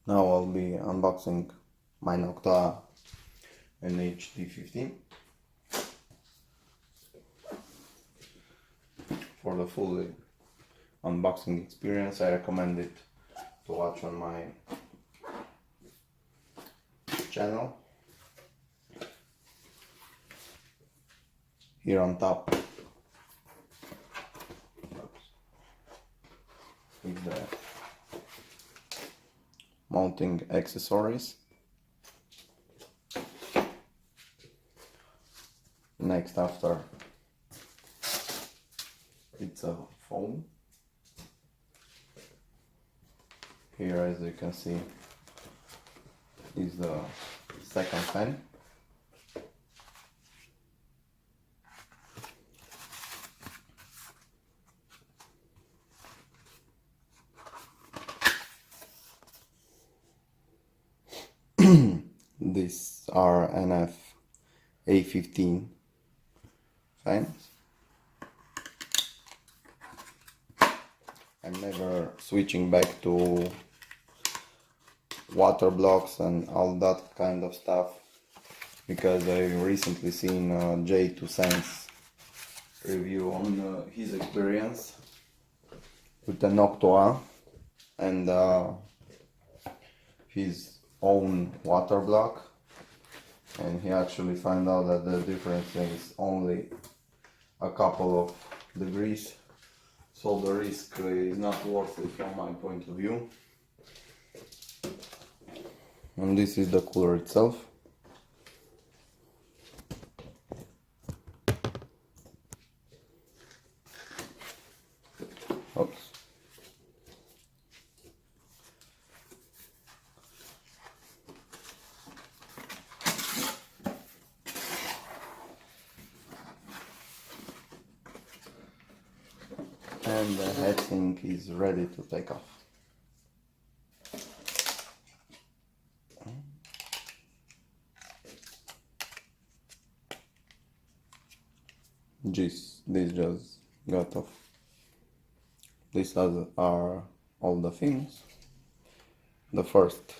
Now I'll be unboxing my Noctua NH D15. For the full unboxing experience, I recommend it to watch on my channel. Here on top is the mounting accessories. Next, after, it's a phone. Here, as you can see, is the second fan. These are NF A15 fans. I'm never switching back to water blocks and all that kind of stuff, because I recently seen J2 Sense review on his experience with the Noctua and his own water block, and he actually found out that the difference is only a couple of degrees, so the risk is not worth it from my point of view. And this is the cooler itself. Oops. And the heatsink is ready to take off. This just got off. These are all the things. The first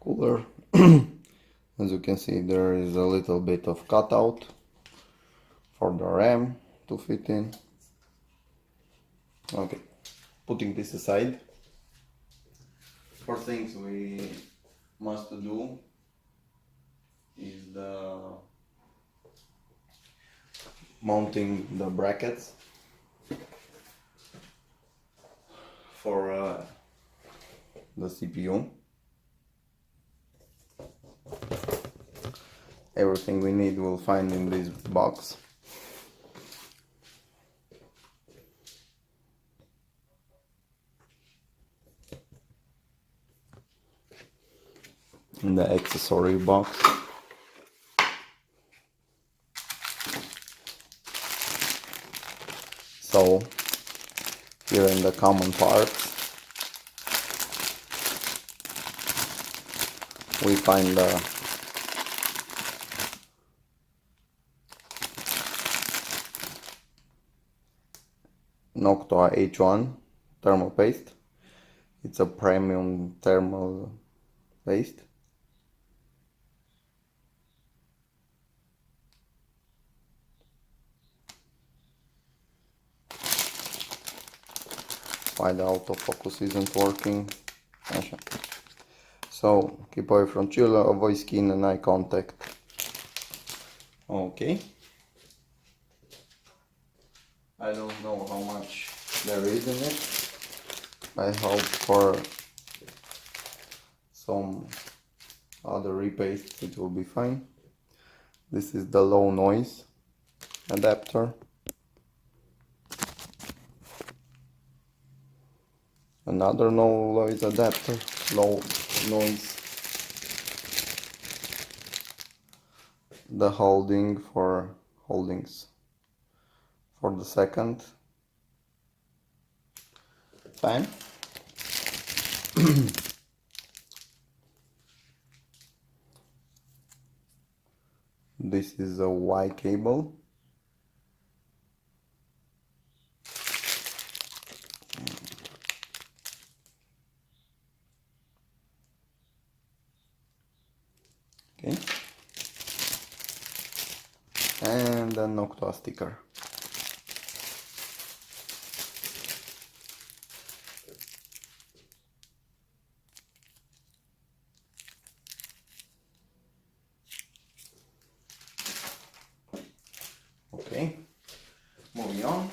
cooler. As you can see, there is a little bit of cutout for the RAM to fit in. Okay, putting this aside, for things we must do is the mounting the brackets for the CPU. Everything we need we'll find in this box. In the accessory box. So here in the common parts we find the Noctua H1 thermal paste. It's a premium thermal paste. Why the autofocus isn't working? So keep away from chiller, avoid skin and eye contact. Okay. I don't know how much there is in it. I hope for some other repastes it will be fine. This is the low noise adapter. Another no noise adapter, low noise. The holdings for the second fan. This is a Y cable. Okay. And the Noctua sticker. Okay, moving on.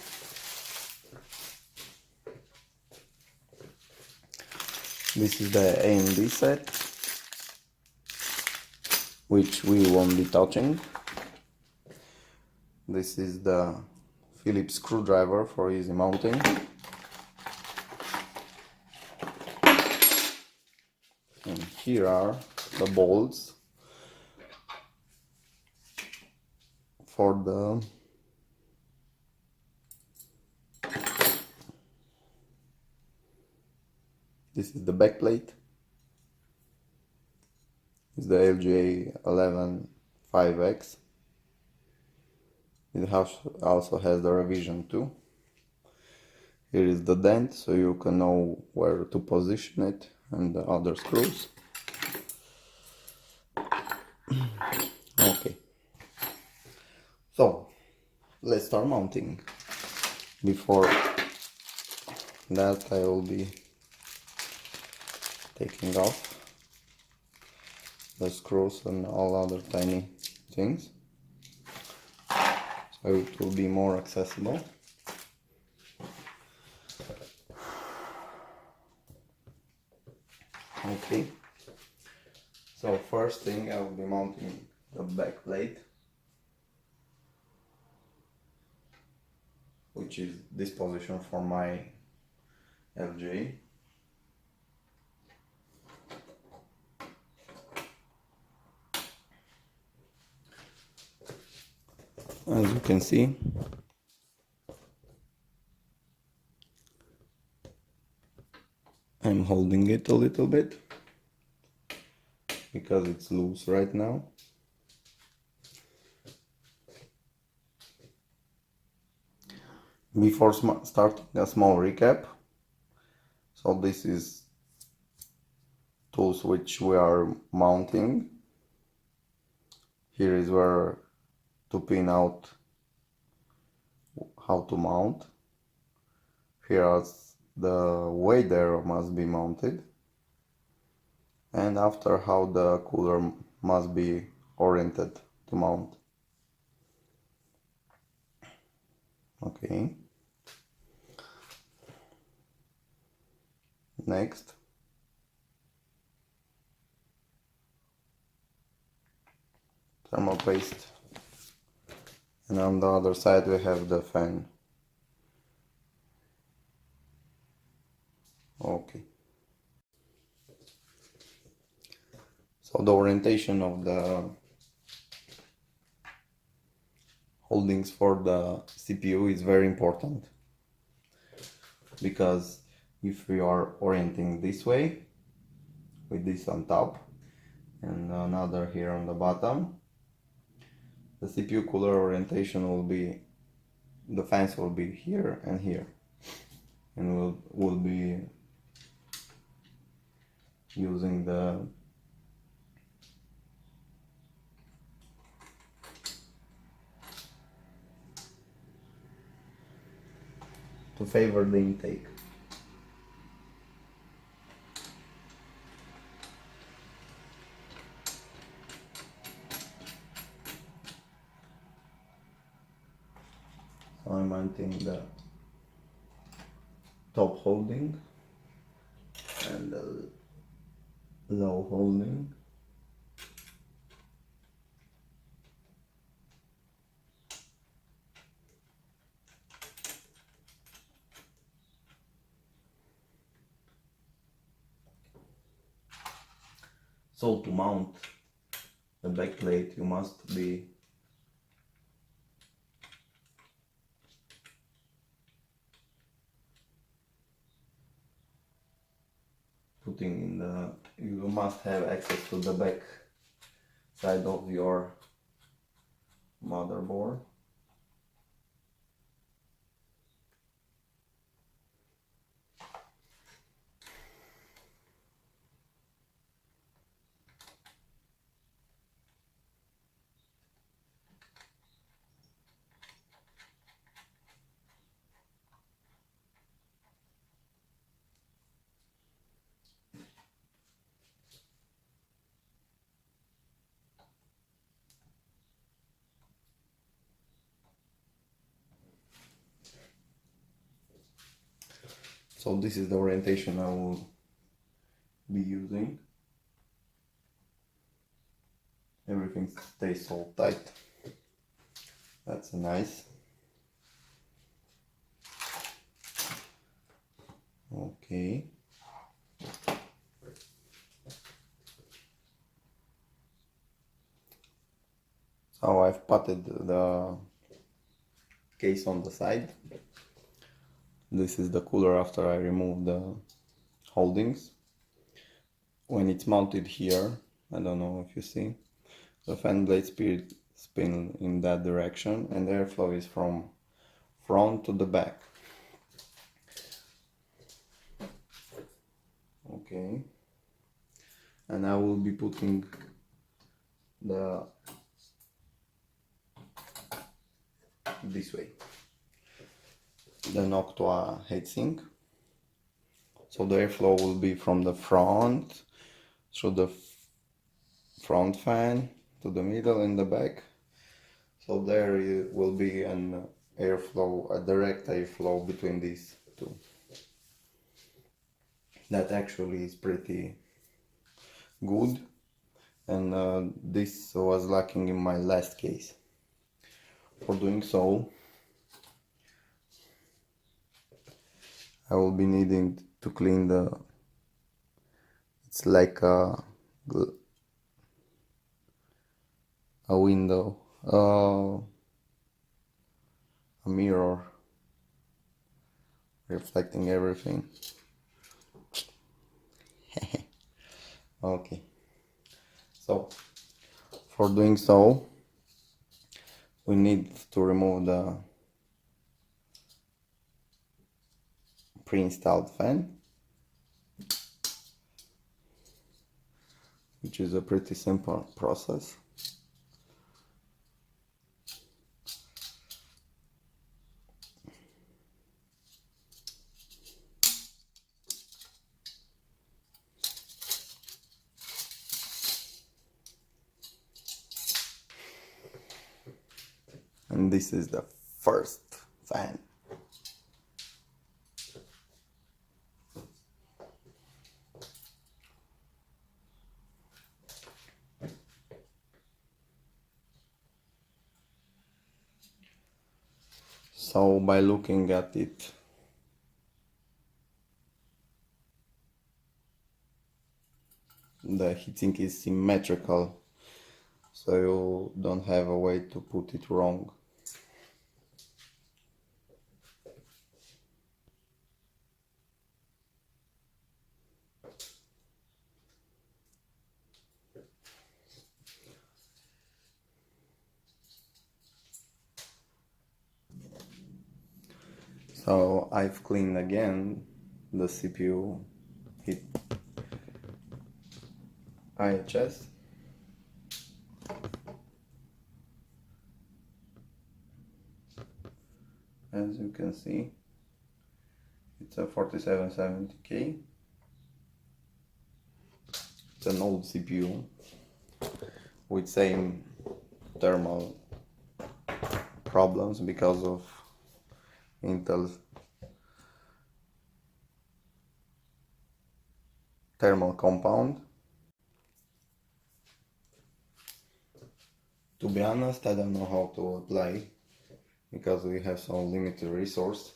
This is the AMD set, which we won't be touching. This is the Phillips screwdriver for easy mounting. And here are the bolts for the this is the back plate. It's the LGA11 5X. It also has the revision too. Here is the dent, so you can know where to position it, and the other screws. Okay, so let's start mounting. Before that, I will be taking off the screws and all other tiny things, so it will be more accessible. Okay, so first thing, I will be mounting the back plate, which is this position for my LG. As you can see, I'm holding it a little bit because it's loose right now. Before starting, a small recap. So this is tools which we are mounting. Here is where to pin out how to mount. Here is the way there must be mounted, and after how the cooler must be oriented to mount. Okay. Next, thermal paste, and on the other side we have the fan. Okay, so the orientation of the holdings for the CPU is very important, because if we are orienting this way with this on top and another here on the bottom, the CPU cooler orientation will be, the fans will be here and here, and we'll be using to favor the intake. So I'm mounting the top holding and the low holding. So to mount the back plate, you must be putting in the, you must have access to the back side of your motherboard. So this is the orientation I will be using. Everything stays so tight. That's nice. Okay. So I've patted the case on the side. This is the cooler after I remove the holdings. When it's mounted here, I don't know if you see, the fan blade spin in that direction, and the airflow is from front to the back. Okay, and I will be putting this way, the Noctua heatsink. So the airflow will be from the front through the front fan to the middle and the back. So there will be an airflow, a direct airflow between these two. That actually is pretty good, and this was lacking in my last case. For doing so, I will be needing to clean it's like a window, a mirror reflecting everything. Okay, so for doing so, we need to remove the pre-installed fan, which is a pretty simple process. And this is the first fan. So by looking at it, the heatsink is symmetrical, so you don't have a way to put it wrong. So I've cleaned again the CPU heat IHS. As you can see, it's a 4770K. It's an old CPU with same thermal problems because of Intel's thermal compound. To be honest, I don't know how to apply, because we have some limited resource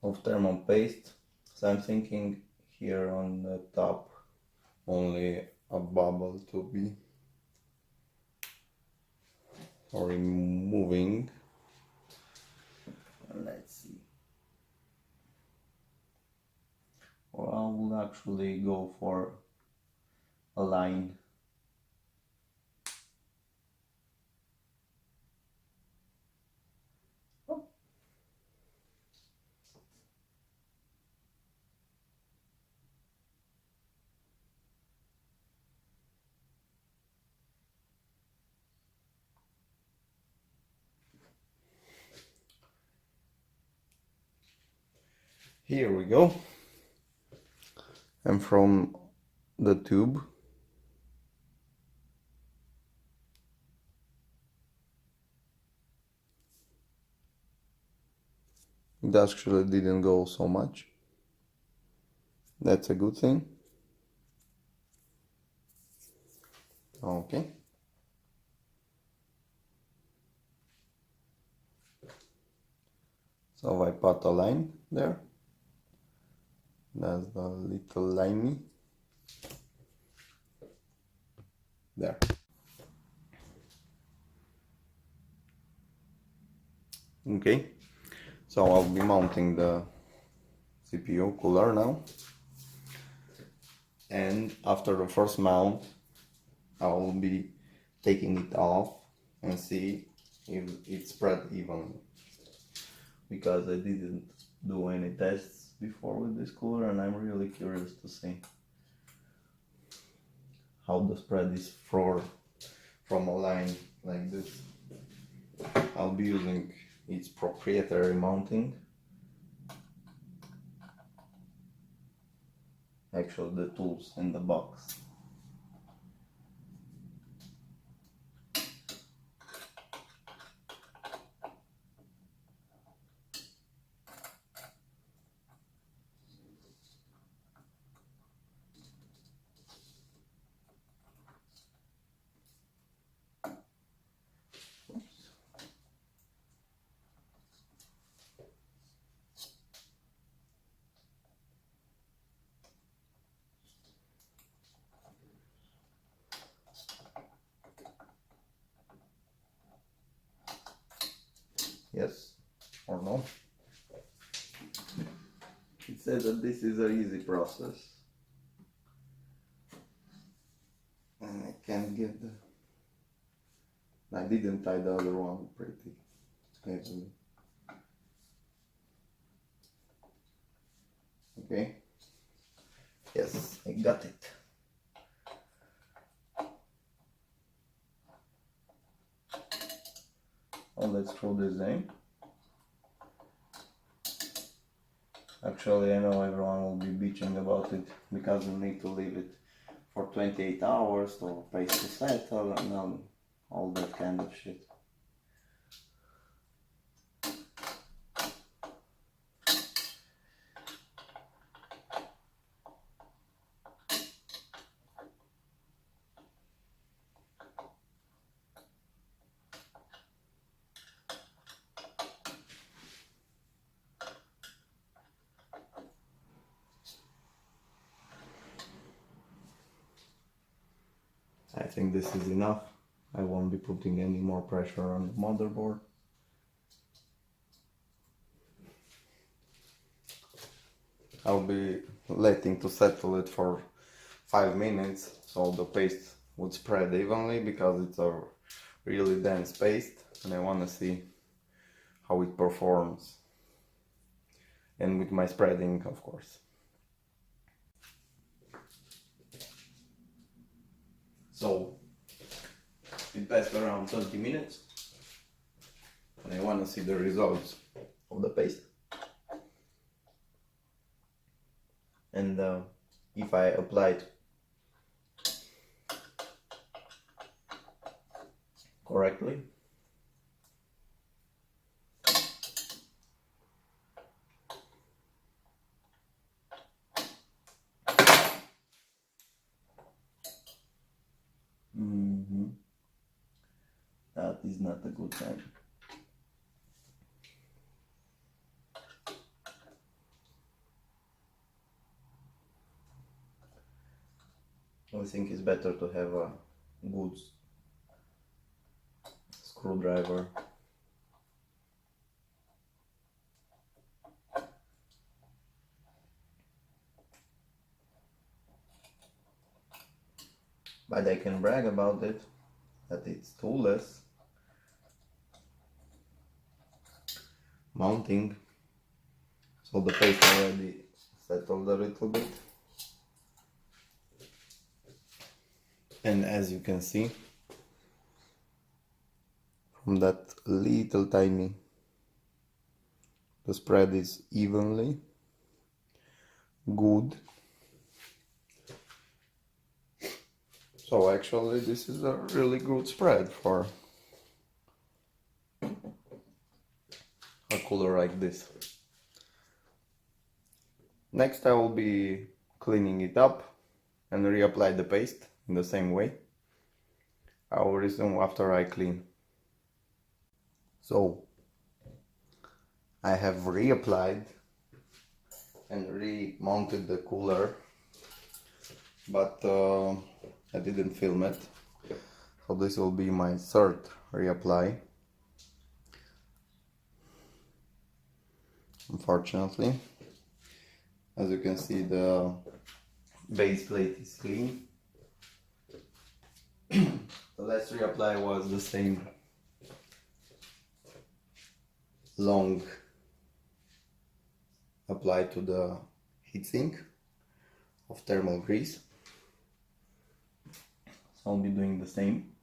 of thermal paste. So I'm thinking here on the top only a bubble to be removing. Let's see. Or I will actually go for a line. Here we go. And from the tube, it actually didn't go so much. That's a good thing. Okay. So I put a line there. That's the little liney. There. Okay. So I'll be mounting the CPU cooler now. And after the first mount, I will be taking it off and see if it's spread evenly, because I didn't do any tests before with this cooler and I'm really curious to see how the spread is from a line like this. I'll be using its proprietary mounting, actually the tools in the box. Yes or no? It says that this is an easy process. And I can't get the... I didn't tie the other one pretty heavily. Okay. Yes, I got it. Oh, let's throw this in. Actually, I know everyone will be bitching about it because we need to leave it for 28 hours to paste to settle and all that kind of shit. I think this is enough. I won't be putting any more pressure on the motherboard. I'll be letting to settle it for 5 minutes so the paste would spread evenly, because it's a really dense paste and I want to see how it performs, and with my spreading, of course. So it passed around 20 minutes and I want to see the results of the paste. And if I applied correctly, that is not a good sign. I think it's better to have a good screwdriver. But I can brag about it, that it's toolless mounting, so the paste already settled a little bit. And as you can see, from that little tiny, the spread is evenly good. So actually this is a really good spread for a cooler like this. Next I will be cleaning it up and reapply the paste in the same way. I will resume after I clean. So I have reapplied and remounted the cooler, but I didn't film it, so this will be my third reapply, unfortunately. As you can see, the base plate is clean. The last reapply was the same long apply to the heatsink of thermal grease. So I'll be doing the same.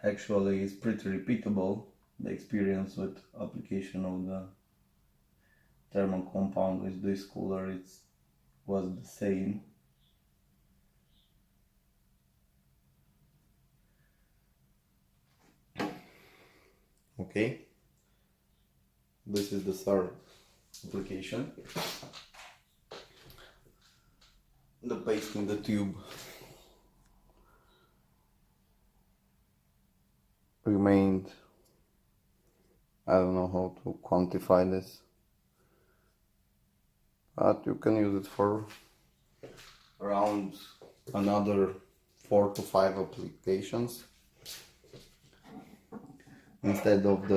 Actually, it's pretty repeatable. The experience with application of the thermal compound with this cooler was the same. Okay, this is the third application. The paste in the tube remained, I don't know how to quantify this, but you can use it for around another 4 to 5 applications. Instead of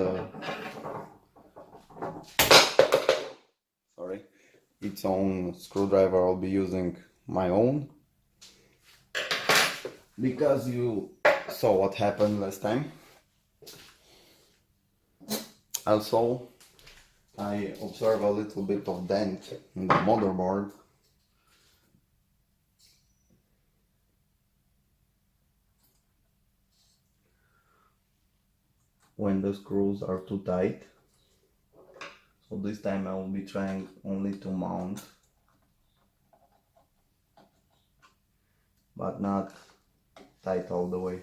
its own screwdriver, I'll be using my own, because you saw what happened last time. Also, I observe a little bit of dent in the motherboard. When the screws are too tight. So this time I will be trying only to mount, but not tight all the way.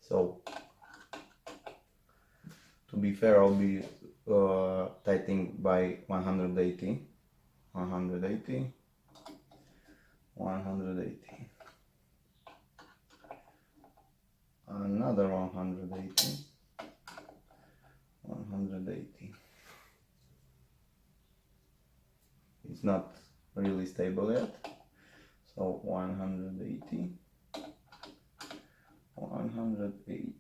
So to be fair, I'll be tightening by 180, 180, 180. Another 180, 180. It's not really stable yet, so 180, 180.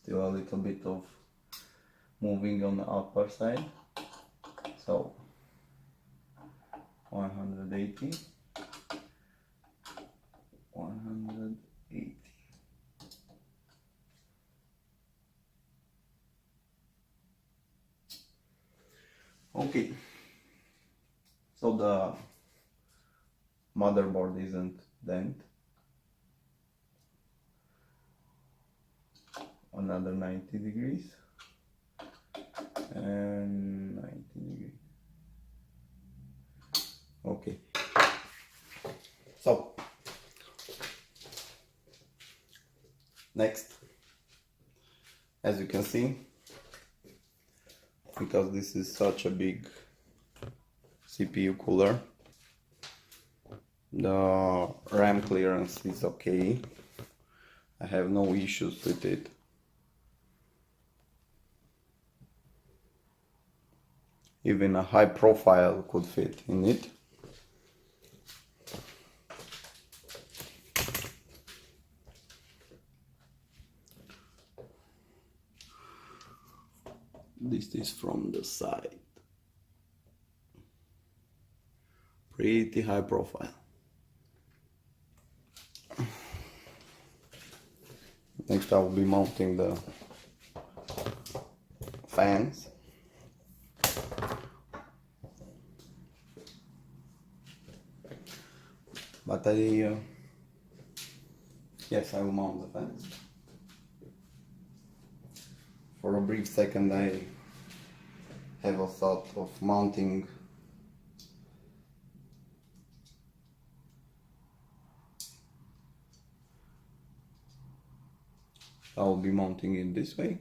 Still a little bit of moving on the upper side, so 180. 180. Okay, so the motherboard isn't bent. Another 90 degrees and 90 degrees. Okay, so next, as you can see, because this is such a big CPU cooler, the RAM clearance is okay. I have no issues with it. Even a high profile could fit in it. This is from the side. Pretty high profile. Next I will be mounting the fans. But yes, I will mount the fans. For a brief second I have a thought of mounting I will be mounting it this way,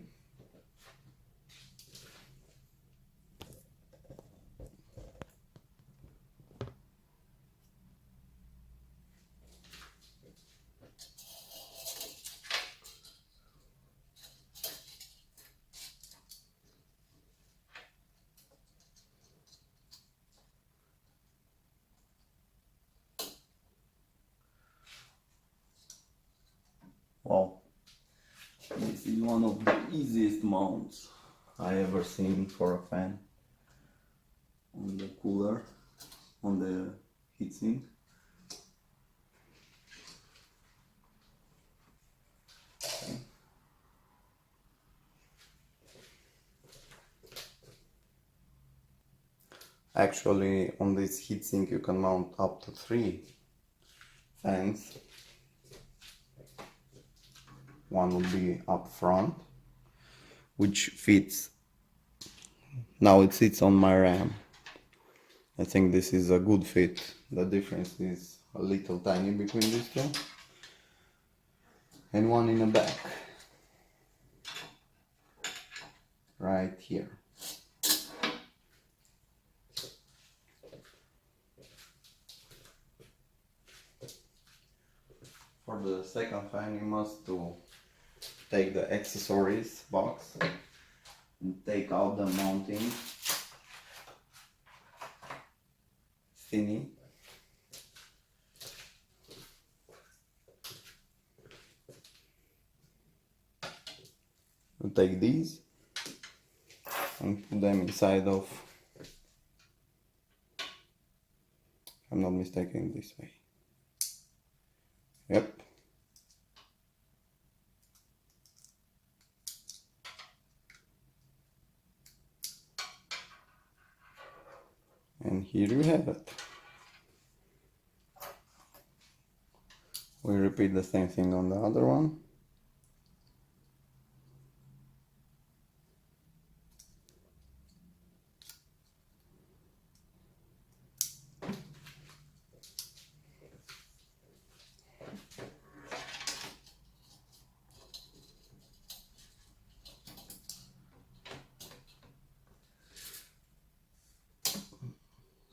This is one of the easiest mounts I ever seen for a fan on the cooler, on the heatsink. Okay. Actually, on this heatsink you can mount up to 3 fans. One would be up front, which fits, now it sits on my RAM. I think this is a good fit. The difference is a little tiny between these two. And one in the back, right here. For the second fan you must take the accessories box and take out the mounting thingy. You take these and put them inside of, if I'm not mistaken, this way. Yep. And here you have it. We repeat the same thing on the other one.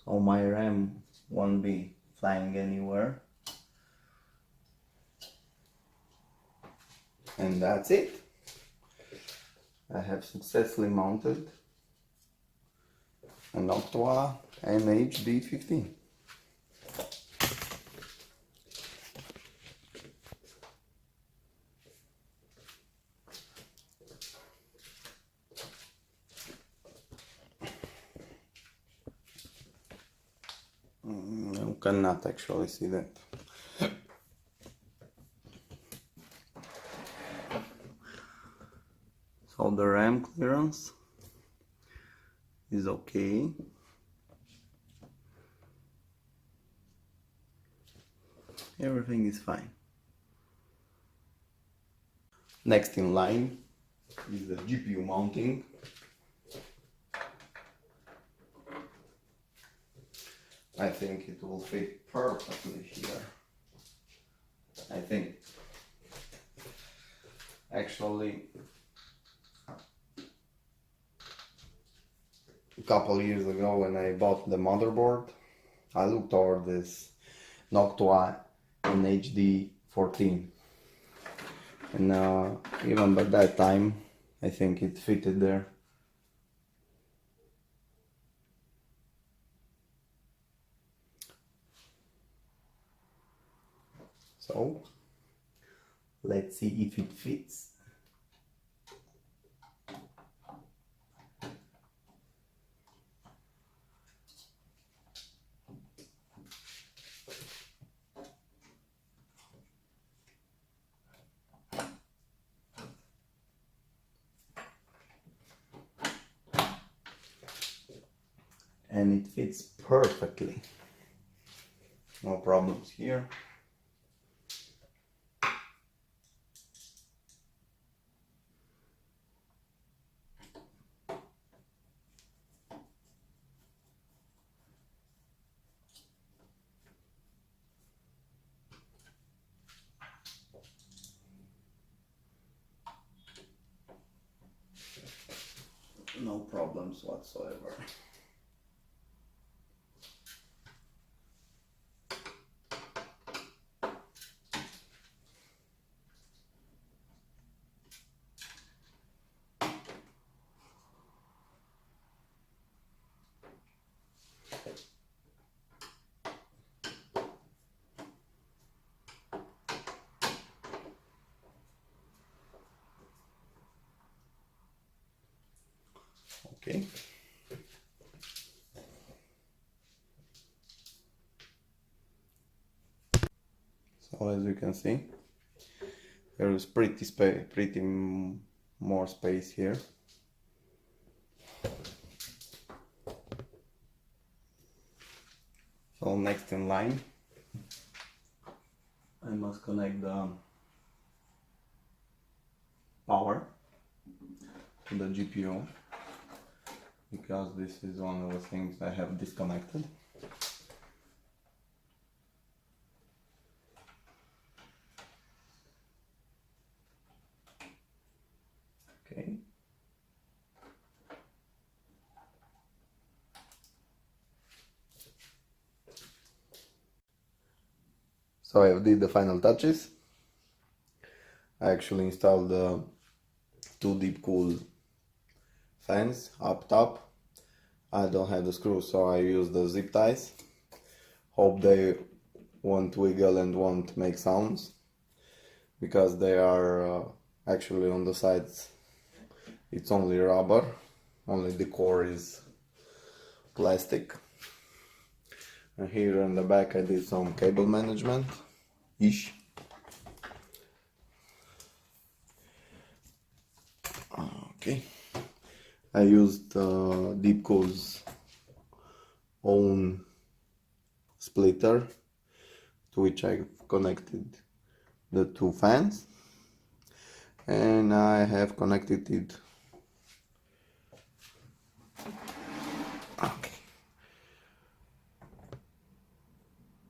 So my RAM won't be flying anywhere. And that's it. I have successfully mounted a Noctua NH D15. You cannot actually see that. So the RAM clearance is okay. Everything is fine. Next in line is the GPU mounting. I think it will fit perfectly here. I think. Actually, a couple years ago when I bought the motherboard, I looked over this Noctua NH D15. And even by that time, I think it fitted there. So, let's see if it fits. And it fits perfectly. No problems here. No problems whatsoever. Okay. So as you can see, there is pretty more space here. So next in line, I must connect the power to the GPU, because this is one of the things I have disconnected. Okay. So I did the final touches. I actually installed the two deep cool fans up top. I don't have the screws, so I use the zip ties. Hope they won't wiggle and won't make sounds, because they are actually on the sides it's only rubber, only the core is plastic. And here in the back I did some cable management-ish. Okay, I used Deepcool's own splitter, to which I connected the two fans, and I have connected it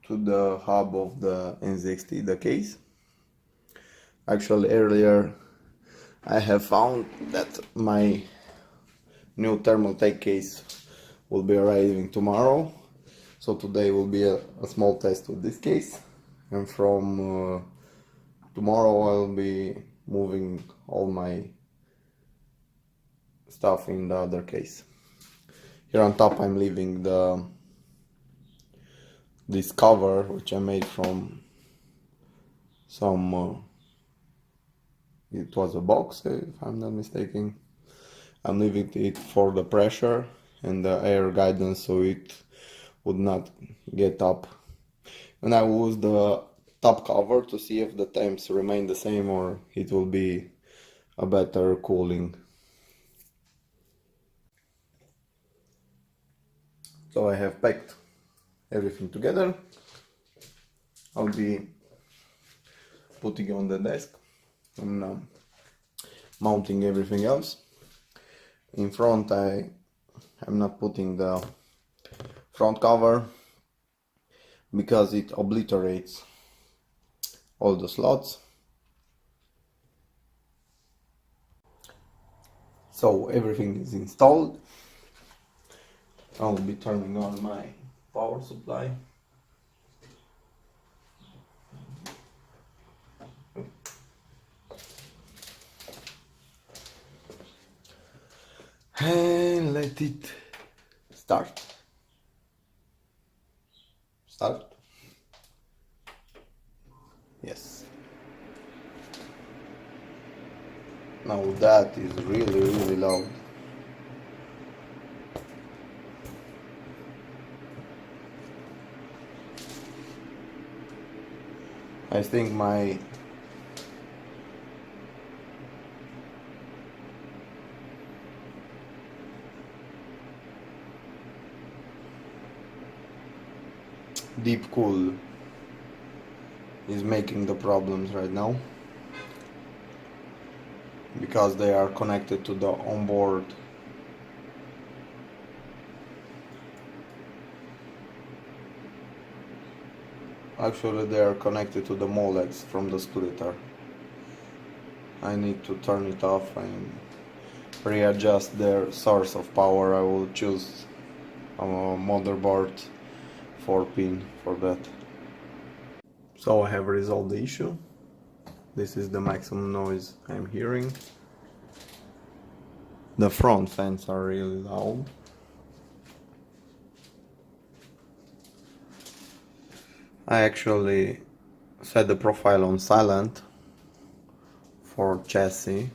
to the hub of the NZXT, the case. Actually, earlier I have found that my new thermal take case will be arriving tomorrow, so today will be a small test with this case, and from tomorrow I'll be moving all my stuff in the other case. Here on top I'm leaving this cover, which I made from some it was a box, if I'm not mistaken. I'm leaving it for the pressure and the air guidance, so it would not get up. And I will use the top cover to see if the temps remain the same or it will be a better cooling. So I have packed everything together. I'll be putting it on the desk and mounting everything else. In front I'm not putting the front cover because it obliterates all the slots. So everything is installed. I'll be turning on my power supply. And let it start. Start. Yes. Now that is really loud. I think my deep cool is making the problems right now, because they are connected to the onboard actually they are connected to the molex from the splitter. I need to turn it off and readjust their source of power. I will choose a motherboard 4-pin for that. So I have resolved the issue. This is the maximum noise I'm hearing. The front fans are really loud. I actually set the profile on silent for chassis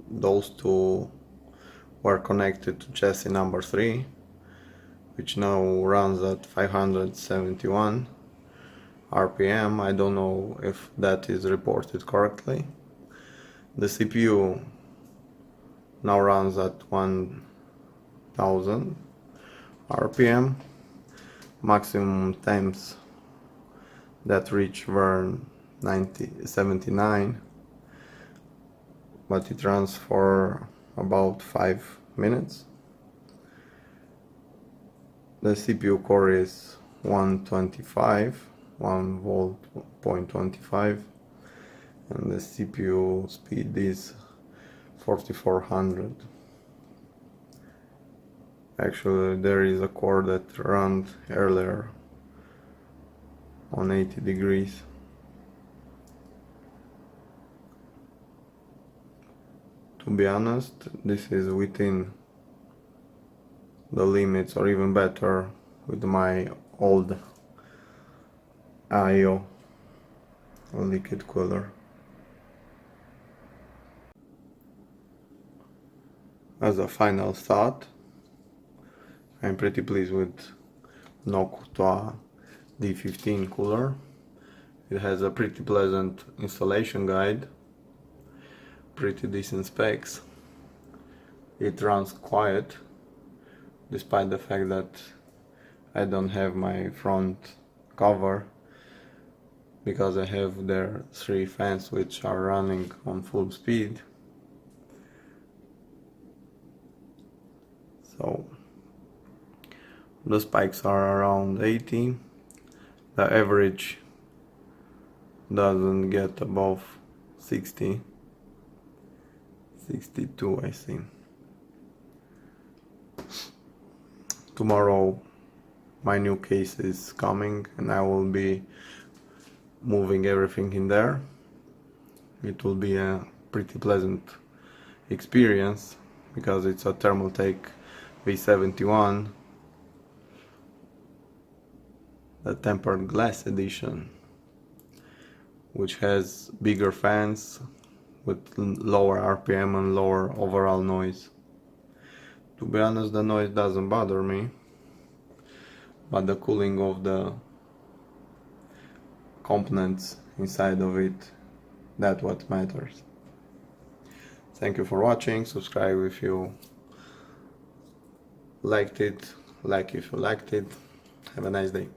those two were connected to chassis number 3, which now runs at 571 RPM. I don't know if that is reported correctly. The CPU now runs at 1000 RPM. Maximum temps that reach were 79, but it runs for about 5 minutes. The CPU core is 125, 1 volt, 0.25, and the CPU speed is 4400. Actually, there is a core that ran earlier on 80 degrees. To be honest, this is within the limits, or even better with my old IO liquid cooler. As a final thought, I'm pretty pleased with Noctua D15 cooler. It has a pretty pleasant installation guide, pretty decent specs. It runs quiet, despite the fact that I don't have my front cover, because I have their 3 fans which are running on full speed. So the spikes are around 80. The average doesn't get above 60, 62 I think. Tomorrow my new case is coming and I will be moving everything in there. It will be a pretty pleasant experience because it's a Thermaltake V71, the tempered glass edition, which has bigger fans with lower RPM and lower overall noise. To be honest, the noise doesn't bother me, but the cooling of the components inside of it, that's what matters. Thank you for watching. Subscribe if you liked it, like if you liked it. Have a nice day.